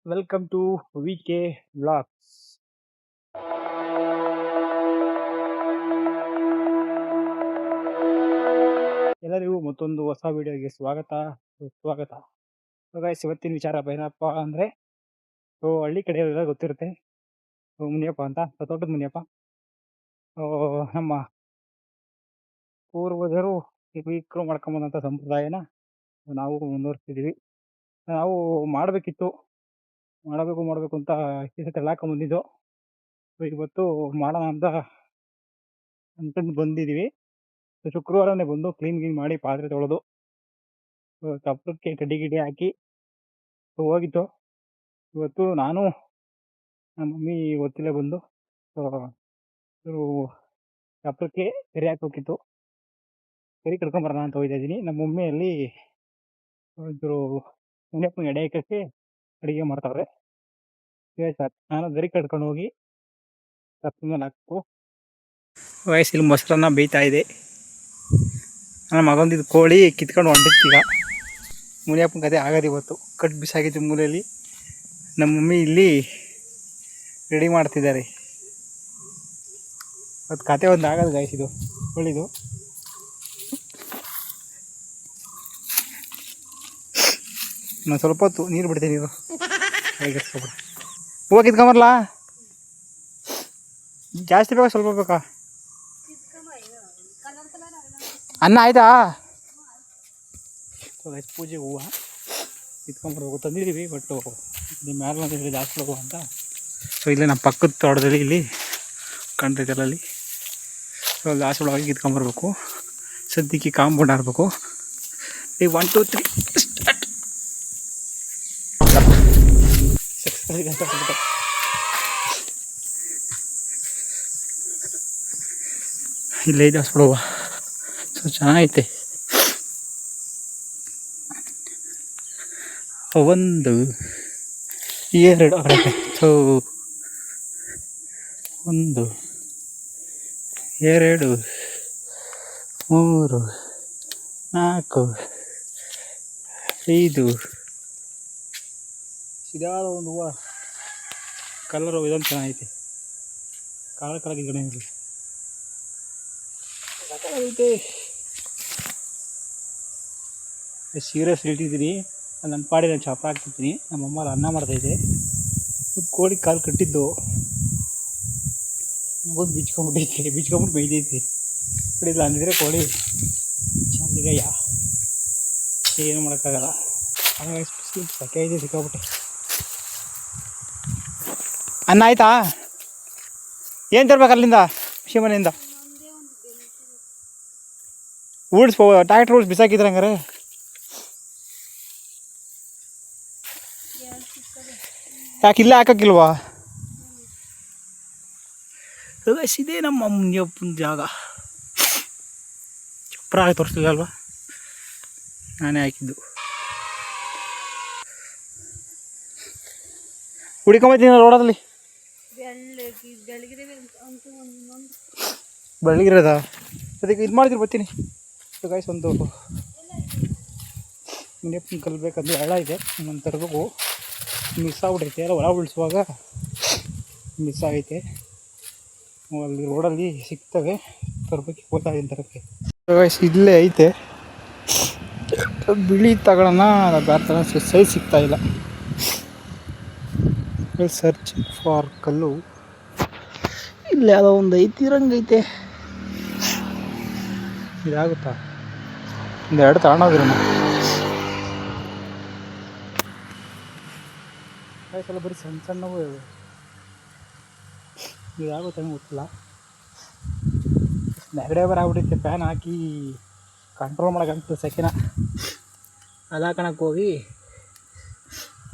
Welcome to VK. Vlogs. ಎಲ್ಲರಿಗೂ ಮತ್ತೊಂದು ಹೊಸ ವಿಡಿಯೋಗೆ ಸ್ವಾಗತ. ಗೈಸ್, ಇವತ್ತಿನ ವಿಚಾರ ಏನಪ್ಪ ಅಂದರೆ, ಹಳ್ಳಿ ಕಡೆ ಎಲ್ಲ ಗೊತ್ತಿರುತ್ತೆ, ಮುನಿಯಪ್ಪ ಅಂತ, ತೋಟದ ಮುನಿಯಪ್ಪ. ನಮ್ಮ ಪೂರ್ವಜರು ವೀಕರು ಮಾಡ್ಕೊಂಬಂದಂಥ ಸಂಪ್ರದಾಯನ ನಾವು ಮುಂದುವರಿಸ್ತಿದ್ದೀವಿ. ನಾವು ಮಾಡಬೇಕು ಅಂತ ಬಂದಿದ್ದು. ಇವತ್ತು ಮಾಡೋಣ ಅಂತ ಅಂತಂದು ಬಂದಿದ್ದೀವಿ. ಶುಕ್ರವಾರನೇ ಬಂದು ಕ್ಲೀನ್ ಮಾಡಿ ಪಾತ್ರೆ ತೊಳೆದು ಕಪ್ಪಕ್ಕೆ ಕಡ್ಡಿ ಹಾಕಿ ಹೋಗಿತ್ತು. ಇವತ್ತು ನಾನು ನಮ್ಮ ಮಮ್ಮಿ ಒತ್ತಿಲೆ ಬಂದು ಕಪ್ಪಕ್ಕೆ ಕೆರೆ ಹಾಕೋಕಿತ್ತು. ಕೆರೆ ಕಡ್ಕೊಂಬರೋಣ ಅಂತ ಹೋಗ್ತಾ ಇದ್ದೀನಿ. ನಮ್ಮ ಮಮ್ಮಿಯಲ್ಲಿ ಒಂಚೂರು ಮುನಿಯಪ್ಪನ ಎಡೆ ಹಾಕಕ್ಕೆ ಅಡುಗೆ ಮಾಡ್ತಾವ್ರೆ. ಸರ್, ನಾನು ಗರಿ ಕಡ್ಕೊಂಡು ಹೋಗಿ ಕಪ್ಪದ ಮೇಲೆ ಹಾಕ್ಬೇಕು. ವಯಸ್ಸಲ್ಲಿ ಮೊಸರನ್ನ ಬೇಯ್ತಾ ಇದೆ. ನನ್ನ ಮಗಂದಿದ್ದು ಕೋಳಿ ಕಿತ್ಕೊಂಡು ಹೊಂಟಿತ್ತೀಗ. ಮುನಿಯಪ್ಪನ ಕತೆ ಆಗೋದು ಇವತ್ತು. ಕಟ್ ಬಿಸಾಗಿದ್ದು ಮೂಲೆಯಲ್ಲಿ. ನಮ್ಮ ಮಮ್ಮಿ ಇಲ್ಲಿ ರೆಡಿ ಮಾಡ್ತಿದ್ದಾರೆ. ಅದು ಕತೆ ಒಂದು ಆಗೋದು ಗಾಯ್ಸ್. ಇದು ಕೋಳಿದು ನಾನು ಸ್ವಲ್ಪ ಹೊತ್ತು ನೀರು ಬಿಡ್ತೀನಿ. ನೀರು ಕಳಿಸ್ಕೊಬಿಡ. ಹೂವು ಕಿತ್ಕೊಂಬರಲ್ಲ? ಜಾಸ್ತಿ ಬೇಕಾ ಸ್ವಲ್ಪ ಬೇಕಾ? ಅನ್ನ ಆಯ್ತಾ? ಪೂಜೆ ಹೂವು ಕಿತ್ಕೊಂಬರ್ಬೇಕು ತಂದಿದ್ದೀವಿ. ಬಟ್ಟು ನಿಮ್ಮ ಮ್ಯಾಲೆ ಜಾಸ್ತಿ ಹೋಗುವ ಅಂತ. ಸೊ ಇಲ್ಲೇ ನಮ್ಮ ಪಕ್ಕದ ತೋಟದಲ್ಲಿ ಇಲ್ಲಿ ಕಾಣ್ತೈತಲ್ಲ, ಅಲ್ಲಿ ಸೊ ಅಲ್ಲಿ ಜಾಸ್ತಿ ಒಳಗಾಗಿ ಕಿತ್ಕೊಂಬರ್ಬೇಕು. ಸದ್ಯಕ್ಕೆ ಕಾಂಪೌಂಡ್ ಆಡಬೇಕು. 1 2 3 ಸ್ಟಾರ್ಟ್. ಇಲ್ಲೇ ಇದೆ ಹಸ್ಬಿಡುವ. ಸೊ ಚೆನ್ನಾಗೈತೆ. 1 2 ಸೊ 1 2 3 4 5 ಇದಾದ ಒಂದು ಹೂವು. ಕಲರು ಇದೊಂದು ಚೆನ್ನಾಗೈತೆ. ಕಾಳಗಿ ಗಣೆ ಐತೆ. ಸೀರಿಯಸ್ ಇಟ್ಟಿದ್ದೀನಿ. ನನ್ನ ಪಾಡಿ ನಾನು ಚಾಪ ಹಾಕ್ತಿದ್ದೀನಿ. ನಮ್ಮಮ್ಮ ಅನ್ನ ಮಾಡ್ತಾಯಿದ್ದೆ. ಕೋಳಿ ಕಾಲು ಕಟ್ಟಿದ್ದು ಬಂದು ಬಿಚ್ಕೊಂಬಿಟ್ಟು ಬೈದೈತಿ. ಕಡಿಲ್ಲ ಅಂದಿದ್ರೆ ಕೋಳಿ ಚಂದಿಗಯ್ಯ, ಏನು ಮಾಡೋಕ್ಕಾಗಲ್ಲ. ಹಾಗಾಗಿ ಸಕೆ ಇದೆ, ಸಿಕ್ಕಾಬಿಟ್ಟೆ. ಅನ್ನ ಆಯ್ತಾ? ಏನು ತರ್ಬೇಕು ಅಲ್ಲಿಂದ? ಮನೆಯಿಂದ ಉಳಿಸ್ಬೋ. ಟ್ಯಾಕ್ಟ್ರ್ ಉಳಿಸ್ ಬಿಸಾಕಿದ್ರೆ ಹಂಗಾರೆ. ಯಾಕೆ ಇಲ್ಲೇ ಹಾಕೋಕ್ಕಿಲ್ವಾ? ಇದೇ ನಮ್ಮ ಮುನಿಯಪ್ಪನ ಜಾಗ. ಚಪ್ರ ಆಗಿ ತೋರಿಸ್ತಿಲ್ಲ ಅಲ್ವಾ? ನಾನೇ ಹಾಕಿದ್ದು. ಹುಡ್ಕೊಂಬತ್ತೀನಿ ರೋಡಲ್ಲಿ. ಬೆಳಗಿರೋದ ಅದಕ್ಕೆ ಇದು ಮಾಡಿದ್ರು ಬರ್ತೀನಿ. ಗಾಯ್ಸ್, ಒಂದು ಮುನಿಯಪ್ಪನ ಕಲ್ಬೇಕಂದ್ರೆ ಹಳ್ಳ ಇದೆ. ನಾನು ತರಬೇಕು. ಮಿಸ್ ಆಗ್ಬಿಟ್ಟೈತೆ. ಎಲ್ಲ ಒಳ ಉಳಿಸುವಾಗ ಮಿಸ್ ಆಗೈತೆ. ಅಲ್ಲಿ ರೋಡಲ್ಲಿ ಸಿಗ್ತವೆ, ತರಬೇಕು. ಹೋಗ್ತಾ ಇದ್ದೀನಿ ತರಕ್ಕೆ. ಗಾಯ್ಸ್, ಇಲ್ಲೇ ಐತೆ. ಬಿಳಿ ತಗೊಳ್ಳೋಣ ಬೇರೆ ಥರ ಸೈಜ್ ಸಿಗ್ತಾಯಿಲ್ಲ. ಸರ್ಚ್ ಫಾರ್ ಕಲ್ಲು. ಇಲ್ಲಿ ಯಾವುದೋ ಒಂದು ಐತಿರಂಗೈತೆ. ಇದಾಗುತ್ತಾ? 2 ತಗೊಂಡೋಗ್ರಿ. ಸಲ ಬರೀ ಸಣ್ಣವು ಇದಾಗುತ್ತೆ ಗೊತ್ತಿಲ್ಲ. ನೆಗಡೆ ಬರಾಗ್ಬಿಟ್ಟೈತೆ. ಫ್ಯಾನ್ ಹಾಕಿ ಕಂಟ್ರೋಲ್ ಮಾಡೋಕ್ಕಂತ ಸೆಕೆನ ಅದು ಹಾಕೋಣಕ್ಕೆ ಹೋಗಿ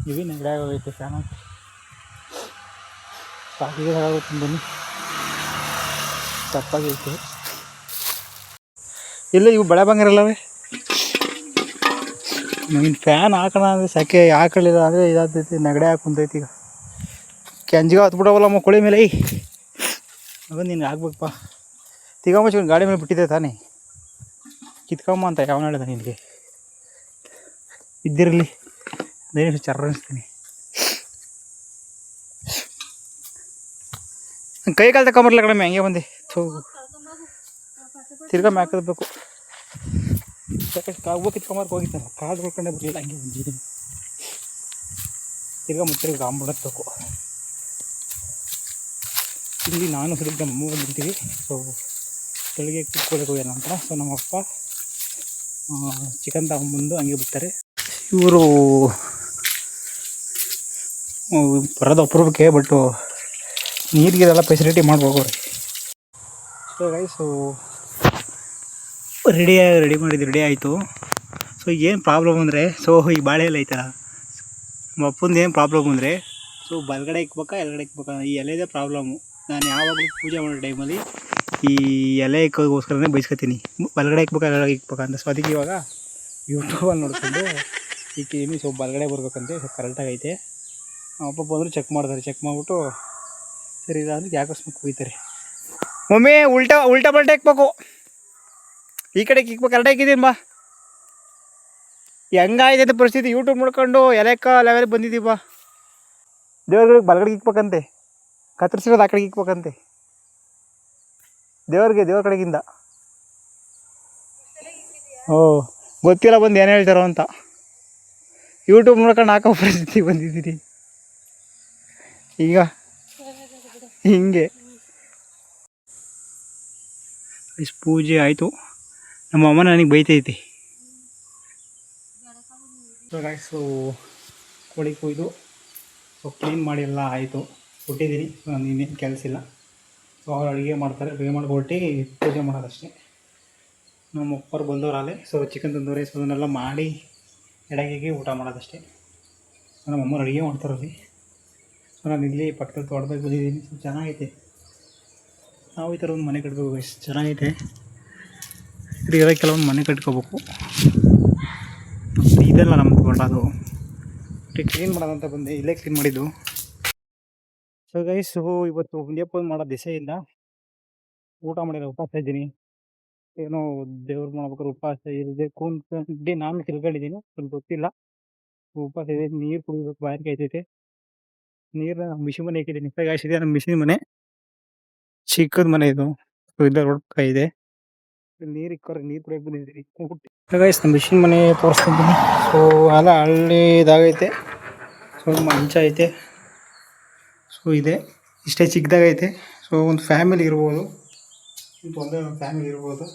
ಇವಿ ನೆಗಡೆ ಆಗೋಗೈತೆ. ಫ್ಯಾನ್ ಹಾಕಿ ಸಾಕಿಗೆ ಆಗುತ್ತೆ. ಬನ್ನಿ, ತಪ್ಪಾಗೈತೆ. ಇಲ್ಲ, ಇವು ಬೆಳೆ ಬಂಗಾರಲ್ಲವೇ. ನೀನು ಫ್ಯಾನ್ ಹಾಕೋಣ ಅಂದರೆ ಸೆಕೆ ಹಾಕೊಳ್ಳಿಲ್ಲ ಅಂದರೆ ಇದಾಗ್ತೈತಿ. ನೆಗಡೆ ಹಾಕಿ ಕುಂತೈತಿ. ಈಗ ಕೆಂಜಿಗೆ ಹತ್ಬಿಡವಲ್ಲಮ್ಮ ಕೋಳಿ ಮೇಲೆ. ಅದು ನಿನ್ಗೆ ಆಗ್ಬೇಕಪ್ಪ. ತಿಗೊಂಬಚ್ಕೊಂಡು ಗಾಡಿ ಮೇಲೆ ಬಿಟ್ಟಿದ್ದೆ ತಾನೇ. ಕಿತ್ಕೊಂಬ ಅಂತ ಯಾವನ ಹೇಳಿದ ನಿನಗೆ? ಇದ್ದಿರಲಿ, ಅದೇನು ವಿಚಾರ ಅನಿಸ್ತೀನಿ. ಕೈ ಕಾಲು ತಗೊಂಬರ್ಲ ಕಡಿಮೆ ಹಂಗೆ ಬಂದೆ ಥೂ ತಿರ್ಗಾ ಮ್ಯಾಕಬೇಕು ಕಾವು ಕಿತ್ಕೊಂಬರ್ಕ್ ಹೋಗಿತ್ತಲ್ಲ ಕಾಲು ಹೊಡ್ಕೊಂಡೆ ಬರಲಿಲ್ಲ ಹಂಗೆ ಬಂದಿದ್ದೀನಿ ತಿರ್ಗಾ ಮತ್ತೆ ಗಾಂಬಿಡಬೇಕು ಇಲ್ಲಿ ನಾನು ಸುಡಿದ ಅಮ್ಮ ಬಂದಿರ್ತೀವಿ ಸೊ ಬೆಳಿಗ್ಗೆ ಕುತ್ಕೊಳ್ಳೋಕೆ ಹೋಗ್ಯಾರ ಅಂತ ಸೊ ನಮ್ಮಪ್ಪ ಚಿಕನ್ ತಗೊಂಬಂದು ಹಂಗೆ ಬಿಡ್ತಾರೆ ಇವರು ಬರೋದು ಅಪರೂಪಕ್ಕೆ ಬಟ್ಟು ನೀರಿಗೆಲ್ಲ ಫೆಸಿಲಿಟಿ ಮಾಡಿ ಹೋಗೋರಿ ಸೊ ಗೈಸು ರೆಡಿ ಮಾಡಿದ್ದು ರೆಡಿ ಆಯಿತು ಸೊ ಏನು ಪ್ರಾಬ್ಲಮ್ ಅಂದರೆ ಸೊ ಈ ಬಾಳೆ ಎಲ್ಲ ಐತಲ್ಲ ನಮ್ಮ ಅಪ್ಪಂದು ಏನು ಪ್ರಾಬ್ಲಮ್ ಅಂದರೆ ಸೊ ಬಲಗಡೆ ಇಕ್ಬೇಕಾ ಎಡಗಡೆ ಇಕ್ಬೇಕಾ ಈ ಎಲೆದೇ ಪ್ರಾಬ್ಲಮ್ಮು ನಾನು ಯಾವಾಗಲೂ ಪೂಜೆ ಮಾಡೋ ಟೈಮಲ್ಲಿ ಈ ಎಲೆ ಇಕ್ಕೋಸ್ಕರನೇ ಬೈಸ್ಕೊತೀನಿ ಬಲಗಡೆ ಇಕ್ಬೇಕಾ ಎಡಗಡೆ ಇಕ್ಬೇಕಾ ಅಂತ ಸೊ ಅದಕ್ಕೆ ಇವಾಗ ಯೂಟ್ಯೂಬಲ್ಲಿ ನೋಡಿಕೊಂಡು ಇಕ್ಕಿದ್ದೀನಿ ಸೊ ಬಲಗಡೆ ಬರ್ಬೇಕಂತೆ ಸೊ ಕರೆಕ್ಟಾಗೈತೆ ಅಪ್ಪ ಬಂದರೂ ಚೆಕ್ ಮಾಡ್ತಾರೆ ಚೆಕ್ ಮಾಡಿಬಿಟ್ಟು ಸರಿ ಇಲ್ಲ ಅಂದ್ರೆ ಯಾಕೋಸ್ಮಕ್ಕೆ ಹೋಗ್ತಾರೆ ಮಮ್ಮಿ ಉಲ್ಟಾ ಬಲ್ಟಾ ಇಕ್ಬೇಕು ಈ ಕಡೆ ಇಕ್ಬೇಕು ಕರೆಕ್ಟಾಗಿ ಇಕ್ಕಿದ್ದೀನಿ ಬಾ ಹೆಂಗಾಯ್ತು ಅಂತ ಪರಿಸ್ಥಿತಿ ಯೂಟ್ಯೂಬ್ ನೋಡ್ಕೊಂಡು ಎಲೆಕ್ಕ ಲೆವೆಲ್ ಬಂದಿದ್ದೀವಿ ಬಾ ದೇವ್ರಿಗೆ ಬಲಗಡೆಗೆ ಇಕ್ಬೇಕಂತೆ ಕತ್ತರಿಸಿರೋದು ಆ ಕಡೆಗೆ ಇಕ್ಬೇಕಂತೆ ದೇವ್ರ ಕಡೆಗಿಂದ ಓ ಗೊತ್ತಿಲ್ಲ ಬಂದು ಏನು ಹೇಳ್ತಾರೋ ಅಂತ ಯೂಟ್ಯೂಬ್ ನೋಡ್ಕೊಂಡು ಹಾಕೋ ಪರಿಸ್ಥಿತಿ ಬಂದಿದ್ದೀರಿ ಈಗ ಹಿಂಗೆ ಇಷ್ಟು ಪೂಜೆ ಆಯಿತು ನಮ್ಮ ಅಮ್ಮ ನನಗೆ ಬೈತೈತಿ ಸೊ ಕೋಳಿ ಕೊಯ್ದು ಸೊ ಕ್ಲೀನ್ ಮಾಡಿ ಎಲ್ಲ ಆಯಿತು ಕೊಟ್ಟಿದ್ದೀನಿ ಸೊ ನಾನು ಇನ್ನೇನು ಕೆಲಸ ಇಲ್ಲ ಸೊ ಅವ್ರು ಅಡುಗೆ ಮಾಡ್ತಾರೆ ಅಡುಗೆ ಮಾಡಿ ಹೊರಟಿ ಪೂಜೆ ಮಾಡೋದಷ್ಟೇ ನಮ್ಮ ಅಪ್ಪರು ಬಂದವರಲ್ಲೇ ಸೊ ಚಿಕನ್ ತಂದೂರಿ ಸೊ ಅದನ್ನೆಲ್ಲ ಮಾಡಿ ಎಡಗಿಗೆ ಊಟ ಮಾಡೋದಷ್ಟೇ ನಮ್ಮ ಅಮ್ಮರು ಅಡುಗೆ ಮಾಡ್ತಾರಲ್ಲಿ ಸೊ ನಾನು ಇಲ್ಲಿ ಪಕ್ಕದಲ್ಲಿ ತೋಟದಾಗ ಬಂದಿದ್ದೀನಿ ಸೊ ಚೆನ್ನಾಗೈತೆ ನಾವು ಈ ಥರ ಒಂದು ಮನೆ ಕಟ್ಬೇಕು ಎಷ್ಟು ಚೆನ್ನಾಗೈತೆ ಇದೆಲ್ಲ ಕೆಲವೊಂದು ಮನೆ ಕಟ್ಕೋಬೇಕು ಇದೆಲ್ಲ ನಮ್ದು ಅದು ಕ್ಲೀನ್ ಮಾಡೋದಂತ ಬಂದೆ ಇಲ್ಲೇ ಕ್ಲೀನ್ ಮಾಡಿದ್ದು ಸೊ ಗೈಸ್ ಇವತ್ತು ಹುಂಡಿಯಪ್ಪ ಮಾಡೋ ದಿಸೆಯಿಂದ ಊಟ ಮಾಡಿರೋ ಉಪವಾಸ ಇದ್ದೀನಿ ಏನೋ ದೇವ್ರು ಮಾಡ್ಬೇಕಾದ್ರೆ ಉಪವಾಸ ಇದೆ ಕೂತ್ಕೊಂಡು ನಾನು ತಿಳ್ಕೊಂಡಿದ್ದೀನಿ ಸ್ವಲ್ಪ ಗೊತ್ತಿಲ್ಲ ಉಪವಾಸ ಇದೆ ನೀರು ಕುಡಿಬೇಕು ಬಾಯಾರಿಕೆ ಐತೈತೆ ನೀರು ಮಿಷಿನ್ ಮನೆ ಹಾಕಿದ್ದೀನಿ ಗೈಸ್ ಇದೆ ನಮ್ಮ ಮಿಷಿನ್ ಮನೆ ಚಿಕ್ಕದ ಮನೆ ಇದು ಇಲ್ಲ ರೋಡ್ ಪಕ್ಕ ಇದೆ ನೀರು ಇಕ್ಕೋರೆ ನೀರು ಕುಡಿಯೋಕೆ ಬಂದಿದ್ದೀರಿ ಗೈಸ್ ನಮ್ಮ ಮಿಷಿನ್ ಮನೆ ತೋರಿಸ್ತಿದ್ದೀನಿ ಸೊ ಎಲ್ಲ ಹಳ್ಳಿದಾಗೈತೆ ಸೊ ಮಂಚ ಐತೆ ಸೊ ಇದೆ ಇಷ್ಟೇ ಚಿಕ್ಕದಾಗೈತೆ ಸೊ ಒಂದು ಫ್ಯಾಮಿಲಿ ಇರ್ಬೋದು ಒಂದೇ ಒಂದು ಫ್ಯಾಮಿಲಿ ಇರ್ಬೋದು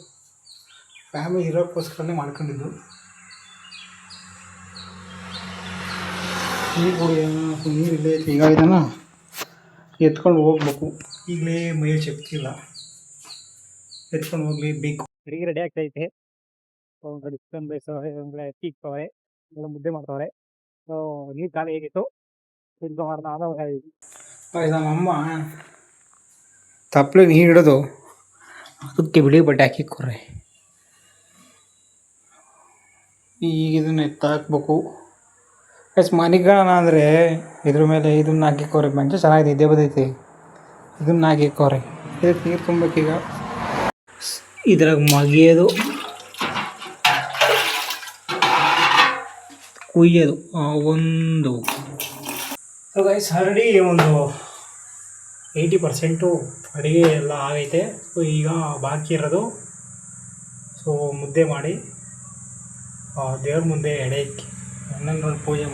ಫ್ಯಾಮಿಲಿ ಇರೋಕ್ಕೋಸ್ಕರನೇ ಮಾಡ್ಕೊಂಡಿದ್ದು ನೀರು ಕುಡಿಯೋಣ ನೀರು ಇಲ್ಲೇ ಐತೆ ಈಗ ಇದನ್ನು ಎತ್ಕೊಂಡು ಹೋಗ್ಬೇಕು ಈಗಲೇ ಮೈಯಲ್ಲಿ ಶಕ್ತಿ ಇಲ್ಲ ಎತ್ಕೊಂಡು ಹೋಗ್ಲೇಬೇಕು ಅಡುಗೆ ರೆಡಿ ಆಗ್ತೈತೆ ಚಿಕನ್ ಬೇಯಿಸೋರೆ ಅಕ್ಕಿ ಇಕ್ಕವ್ರೆ ಎಲ್ಲ ಮುದ್ದೆ ಮಾಡ್ತವ್ರೆ ಸೊ ನೀರು ಖಾಲಿ ಹೇಗಿತ್ತು ಇದು ನಮ್ಮಮ್ಮ ತಪ್ಪಲೆ ನೀರು ಹಿಡಿದು ಅದಕ್ಕೆ ಬಿಳಿ ಬಟ್ಟೆ ಹಾಕಿಕ್ಕೋರೆ ಈಗ ಇದನ್ನ ಎತ್ತಾಕ್ಬೇಕು ಮನೆಗಳನ್ನ ಅಂದರೆ ಇದ್ರ ಮೇಲೆ ಇದನ್ನ ಹಾಕಿಕ್ಕೋರೆ ಮಂಚ ಚೆನ್ನಾಗಿದೆ ಇದೇ ಬದೈತಿ ಇದನ್ನ ಹಾಕಿಕ್ಕೋರೆ ಇದಕ್ಕೆ ನೀರು ತುಂಬಬೇಕೀಗ ಇದ್ರಾಗ ಮಗಿಯೋದು ಕುಯ್ಯೋದು ಒಂದು ಸೊ ಗೈಸ್ ಆಲ್ರೆಡಿ ಒಂದು 80% ಅಡುಗೆ ಎಲ್ಲ ಆಗೈತೆ ಸೊ ಈಗ ಬಾಕಿ ಇರೋದು ಸೊ ಮುದ್ದೆ ಮಾಡಿ ದೇವ್ರ ಮುಂದೆ ಎಡೆ ಇಕ್ಕಿ ಹನ್ನೊಂದು ಪೂಜೆ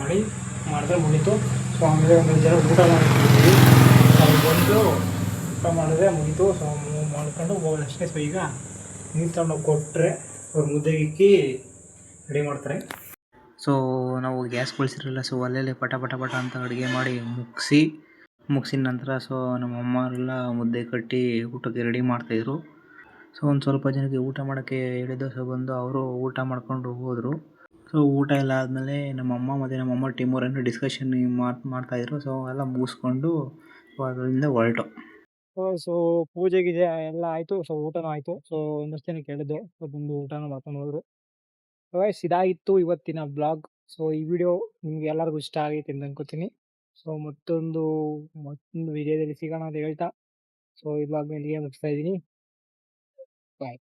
ಮಾಡಿದ್ರೆ ಮುಗೀತು ಸೊ ಆಮೇಲೆ ಒಂದೊಂದು ಜನ ಊಟ ಮಾಡಿದ್ದೀವಿ ಅವ್ರು ಬಂದು ಊಟ ಮಾಡಿದ್ರೆ ಮುಗೀತು ಸೊ ಮಾಡ್ಕೊಂಡು ಹೋಗೋದಷ್ಟೇ ಸೊ ಈಗ ನೀರು ತಗೊಂಡೋಗಿ ಕೊಟ್ಟರೆ ಅವ್ರು ಮುದ್ದೆಗೆ ಇಕ್ಕಿ ರೆಡಿ ಮಾಡ್ತಾರೆ ಸೊ ನಾವು ಗ್ಯಾಸ್ ಬಳಸಿರಲಿಲ್ಲ ಸೊ ಅಲ್ಲೇ ಪಟ ಅಂತ ಅಡುಗೆ ಮಾಡಿ ಮುಗಿಸಿದ ನಂತರ ಸೊ ನಮ್ಮ ಅಮ್ಮರೆಲ್ಲ ಮುದ್ದೆ ಕಟ್ಟಿ ಊಟಕ್ಕೆ ರೆಡಿ ಮಾಡ್ತಾಯಿದ್ರು ಸೊ ಒಂದು ಸ್ವಲ್ಪ ಜನಕ್ಕೆ ಊಟ ಮಾಡೋಕ್ಕೆ ಹೇಳಿದ್ದು ಸೊ ಬಂದು ಅವರು ಊಟ ಮಾಡ್ಕೊಂಡು ಹೋದರು ಸೊ ಊಟ ಎಲ್ಲ ಆದಮೇಲೆ ನಮ್ಮಮ್ಮ ಮತ್ತು ನಮ್ಮಮ್ಮ ಟೀಮವರನ್ನು ಡಿಸ್ಕಷನ್ ಮಾಡ್ತಾಯಿದ್ರು ಸೊ ಎಲ್ಲ ಮುಗಿಸ್ಕೊಂಡು ಸೊ ಅದರಿಂದ ಹೊರಟು ಸೊ ಪೂಜೆ ಗೀಜೆ ಎಲ್ಲ ಆಯಿತು ಸೊ ಊಟನೂ ಆಯಿತು ಸೊ ಒಂದಷ್ಟು ಜನ ಕೇಳಿದ್ದು ಸೊ ಬಂದು ಊಟನೂ ಮಾಡ್ಕೊಂಡು ಹೋದರು ಗೈಸ್ ಇದಾಗಿತ್ತು ಇವತ್ತಿನ ಬ್ಲಾಗ್ ಸೊ ಈ ವಿಡಿಯೋ ನಿಮ್ಗೆ ಎಲ್ಲರಿಗೂ ಇಷ್ಟ ಆಗೈತೆ ಅಂತ ಅನ್ಕೋತೀನಿ ಸೊ ಮತ್ತೊಂದು ವಿಡಿಯೋದಲ್ಲಿ ಸಿಗೋಣ ಅಂತ ಹೇಳ್ತಾ ಸೊ ಈ ಬ್ಲಾಗ್ ಮೇಲೆ ಮುಗಿಸ್ತಾ ಇದ್ದೀನಿ ಬಾಯ್.